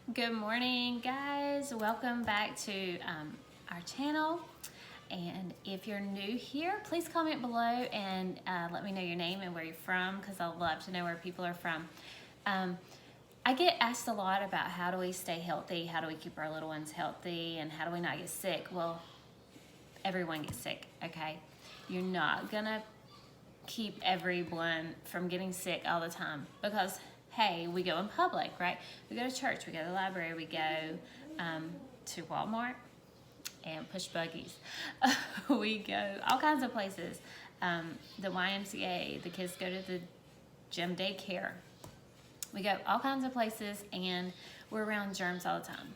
Good morning, guys. Welcome back to our channel. And if you're new here, please comment below and let me know your name and where you're from, because I love to know where people are from. I get asked a lot about how do we stay healthy, how do we keep our little ones healthy, and how do we not get sick? Well, everyone gets sick, okay? You're not gonna keep everyone from getting sick all the time because, hey, we go in public, right? We go to church, we go to the library, we go to Walmart and push buggies. We go all kinds of places. The YMCA, the kids go to the gym daycare. We go all kinds of places and we're around germs all the time.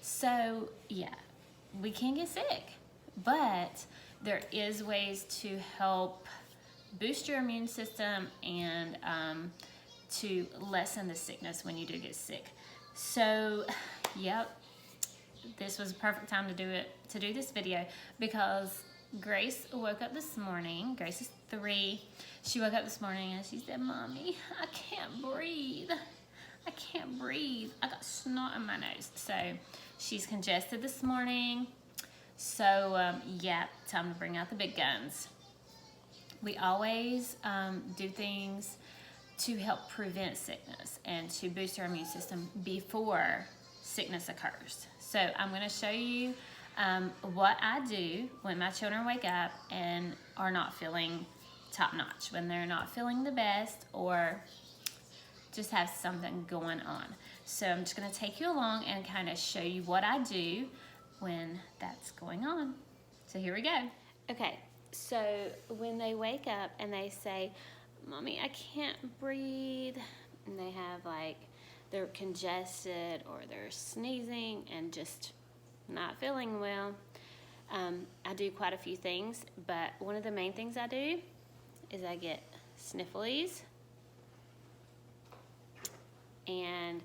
So yeah, we can get sick, but there is ways to help boost your immune system and to lessen the sickness when you do get sick. So, yep, this was a perfect time to do this video because Grace woke up this morning. Grace is 3. She woke up this morning and she said, "Mommy, I can't breathe. I can't breathe. I got snot in my nose." So she's congested this morning. So yeah, time to bring out the big guns. We always do things to help prevent sickness and to boost our immune system before sickness occurs. So I'm going to show you what I do when my children wake up and are not feeling top notch, when they're not feeling the best or just have something going on. So I'm just going to take you along and kind of show you what I do when that's going on. So here we go. Okay, so when they wake up and they say, "Mommy, I can't breathe," and they have they're congested or they're sneezing and just not feeling well, I do quite a few things, but one of the main things I do is I get sniffles and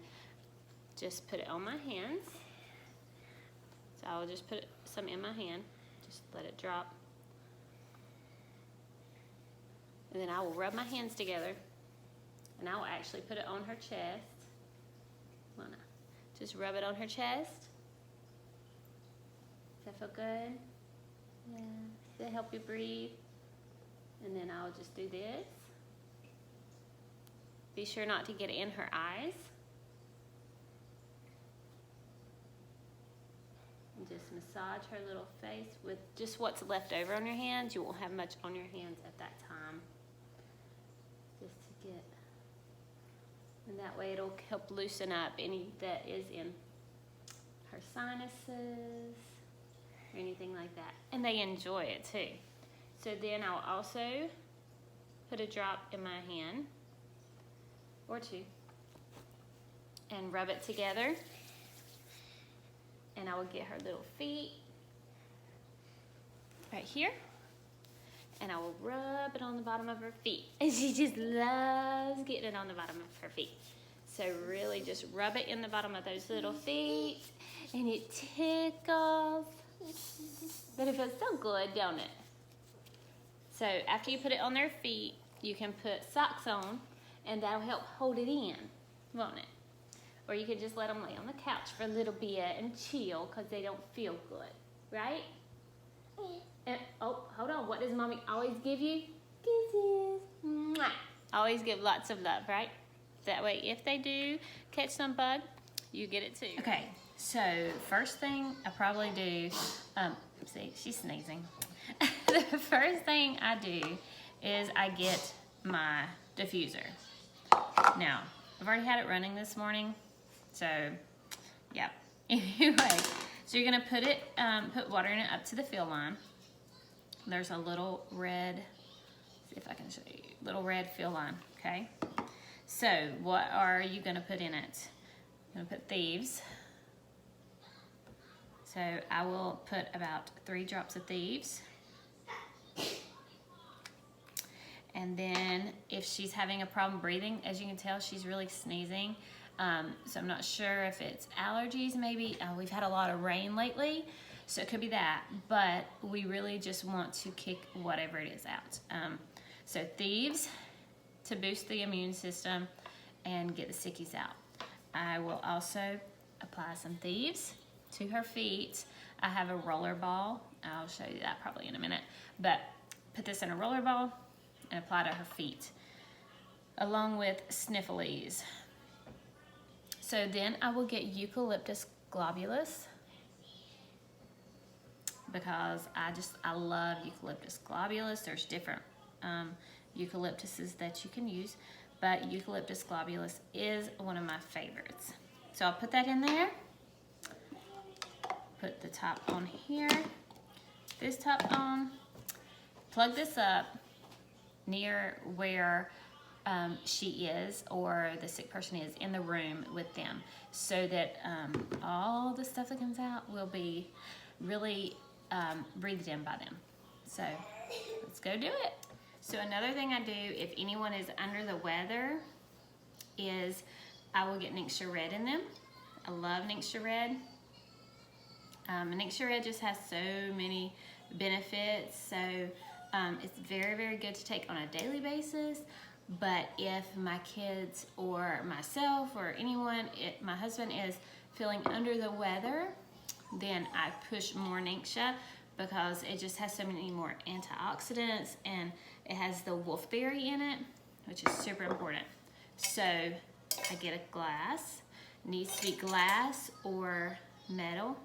just put it on my hands. So I'll just put some in my hand, just let it drop. And then I will rub my hands together and I will actually put it on her chest. Just rub it on her chest. Does that feel good? Yeah. Does that help you breathe? And then I'll just do this. Be sure not to get it in her eyes. And just massage her little face with just what's left over on your hands. You won't have much on your hands at that time. Just to get, and that way it'll help loosen up any that is in her sinuses or anything like that. And they enjoy it too. So then I'll also put a drop in my hand or two and rub it together. And I will get her little feet right here. And I will rub it on the bottom of her feet. And she just loves getting it on the bottom of her feet. So really just rub it in the bottom of those little feet. And it tickles. But it feels so good, don't it? So after you put it on their feet, you can put socks on. And that'll help hold it in, won't it? Or you could just let them lay on the couch for a little bit and chill because they don't feel good, right? And, oh, hold on. What does Mommy always give you? Kisses. Mwah. Always give lots of love, right? That way, if they do catch some bug, you get it too. Okay, so first thing I probably do, see, she's sneezing. The first thing I do is I get my diffuser. Now, I've already had it running this morning, so yeah. Anyway, so you're gonna put water in it up to the fill line. There's a little red, see if I can show you, little red fill line, okay? So what are you gonna put in it? I'm gonna put Thieves. So I will put about 3 drops of Thieves. And then if she's having a problem breathing, as you can tell, she's really sneezing. So I'm not sure if it's allergies maybe. We've had a lot of rain lately, so it could be that. But we really just want to kick whatever it is out. So Thieves to boost the immune system and get the sickies out. I will also apply some Thieves to her feet. I have a roller ball. I'll show you that probably in a minute. But put this in a roller ball and apply to her feet, along with Sniffles. So then I will get Eucalyptus globulus, because I love Eucalyptus globulus. There's different eucalyptuses that you can use, but Eucalyptus globulus is one of my favorites. So I'll put that in there. Put the top on here, this top on, plug this up near where she is, or the sick person is, in the room with them, so that all the stuff that comes out will be really breathed in by them. So let's go do it. So another thing I do if anyone is under the weather is I will get Ningxia Red in them. I love Ningxia Red. Ningxia Red just has so many benefits. So it's very, very good to take on a daily basis. But if my kids or myself or anyone, my husband is feeling under the weather, then I push more Ningxia, because it just has so many more antioxidants, and it has the wolfberry in it, which is super important. So I get a glass. Needs to be glass or metal,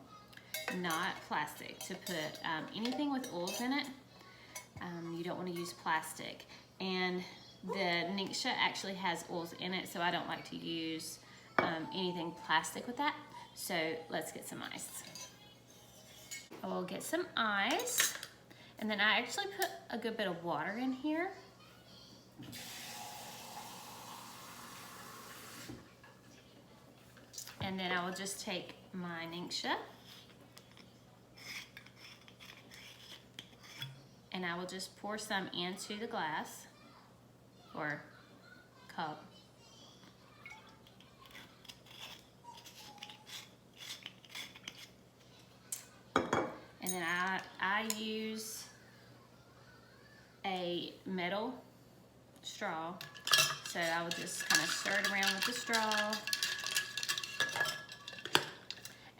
not plastic, to put anything with oils in it. You don't want to use plastic. And the Ningxia actually has oils in it, so I don't like to use anything plastic with that. So let's get some ice. I will get some ice, and then I actually put a good bit of water in here. And then I will just take my Ningxia, and I will just pour some into the glass or cup. And then I use a metal straw, so I will just kind of stir it around with the straw.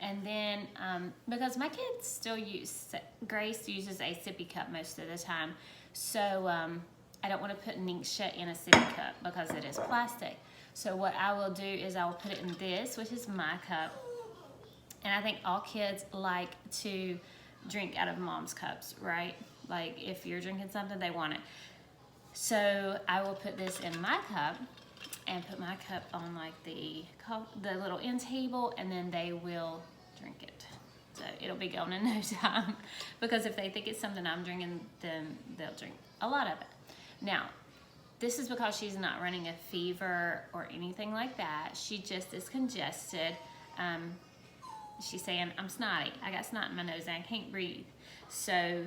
And then, because my kids still Grace uses a sippy cup most of the time, so I don't want to put Ningxia in a sippy cup because it is plastic. So what I will do is I will put it in this, which is my cup. And I think all kids like to drink out of mom's cups, right? Like if you're drinking something, they want it. So I will put this in my cup and put my cup on like the little end table, and then they will drink it. So it'll be gone in no time, because if they think it's something I'm drinking, then they'll drink a lot of it. Now, this is because she's not running a fever or anything like that. She just is congested. She's saying, I'm snotty. I got snot in my nose and I can't breathe. So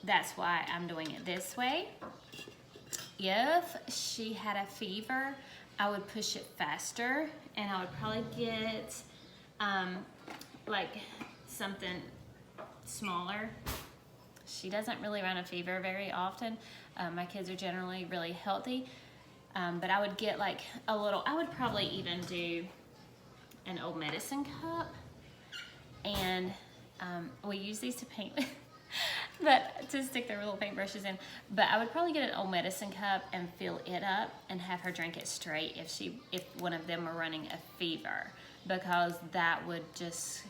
that's why I'm doing it this way. If she had a fever, I would push it faster, and I would probably get like something smaller. She doesn't really run a fever very often. My kids are generally really healthy, but I would get like a little, I would probably even do an old medicine cup, and we use these to paint with, but to stick their little paintbrushes in. But I would probably get an old medicine cup and fill it up and have her drink it straight if one of them were running a fever, because that would just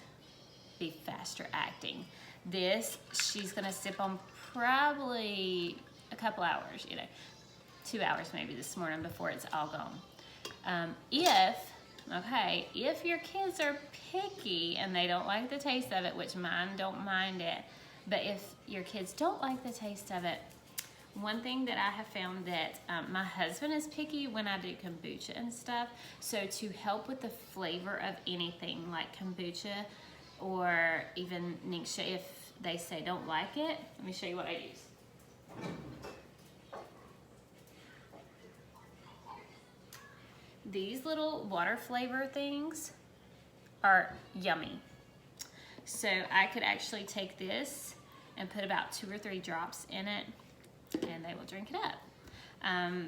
be faster acting. This, she's gonna sip on probably a couple hours, 2 hours maybe this morning before it's all gone. If your kids are picky and they don't like the taste of it, which mine don't mind it, but if your kids don't like the taste of it, one thing that I have found that my husband is picky when I do kombucha and stuff. So to help with the flavor of anything like kombucha or even Ningxia, if they say don't like it, let me show you what I use. These little water flavor things are yummy. So I could actually take this and put about 2 or 3 drops in it, and they will drink it up.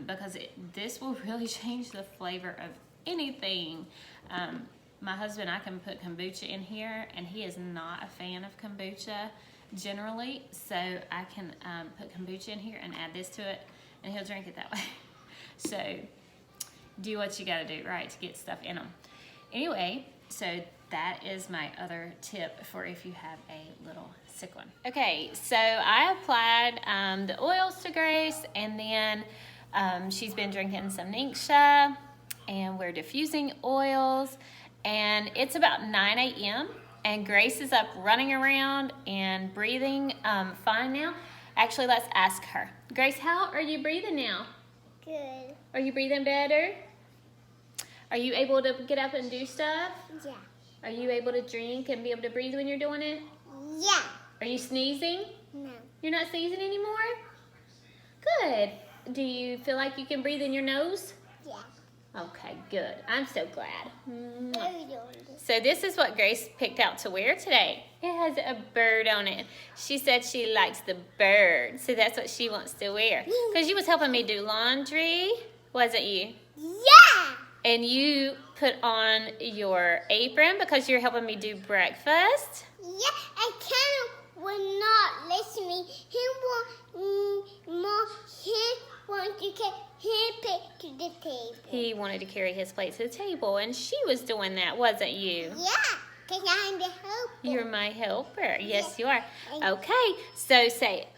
Because this will really change the flavor of anything. my husband, I can put kombucha in here, and he is not a fan of kombucha generally, so I can put kombucha in here and add this to it, and he'll drink it that way. So do what you gotta do, right, to get stuff in them. Anyway, so that is my other tip for if you have a little sick one. Okay, so I applied the oils to Grace, and then she's been drinking some Ningxia, and we're diffusing oils, and it's about 9 a.m. and Grace is up running around and breathing fine now. Actually, let's ask her. Grace, how are you breathing now? Good. Are you breathing better? Are you able to get up and do stuff? Yeah. Are you able to drink and be able to breathe when you're doing it? Yeah. Are you sneezing? No. You're not sneezing anymore? Good. Do you feel like you can breathe in your nose? Yeah. Okay, good. I'm so glad. What are you doing? So this is what Grace picked out to wear today. It has a bird on it. She said she likes the bird, so that's what she wants to wear. Because you was helping me do laundry, wasn't you? Yeah. And you put on your apron because you're helping me do breakfast. Yeah, and Ken will not listen to me. He wants to get his plate to the table. He wanted to carry his plate to the table, and she was doing that, wasn't you? Yeah, because I'm the helper. You're my helper. Yes, you are. And Okay, so say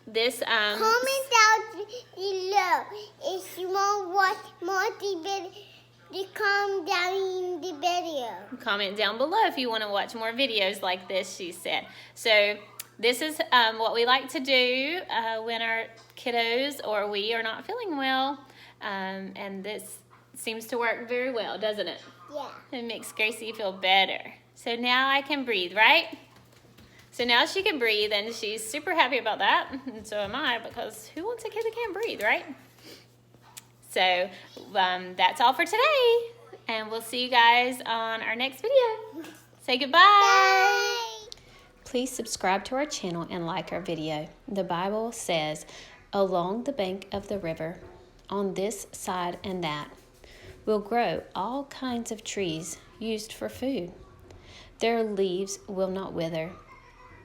this. comment down below if you want to watch more video. Come down in the video. Comment down below if you want to watch more videos like this, she said. So this is what we like to do when our kiddos or we are not feeling well. And this seems to work very well, doesn't it? Yeah. It makes Gracie feel better. So now I can breathe, right? So now she can breathe, and she's super happy about that. And so am I, because who wants a kid that can't breathe, right? So that's all for today, and we'll see you guys on our next video. Say goodbye. Bye. Please subscribe to our channel and like our video. The Bible says, along the bank of the river, on this side and that, will grow all kinds of trees used for food. Their leaves will not wither,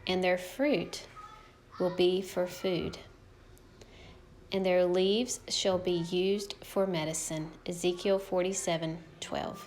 and their fruit will be for food. And their leaves shall be used for medicine. Ezekiel 47:12.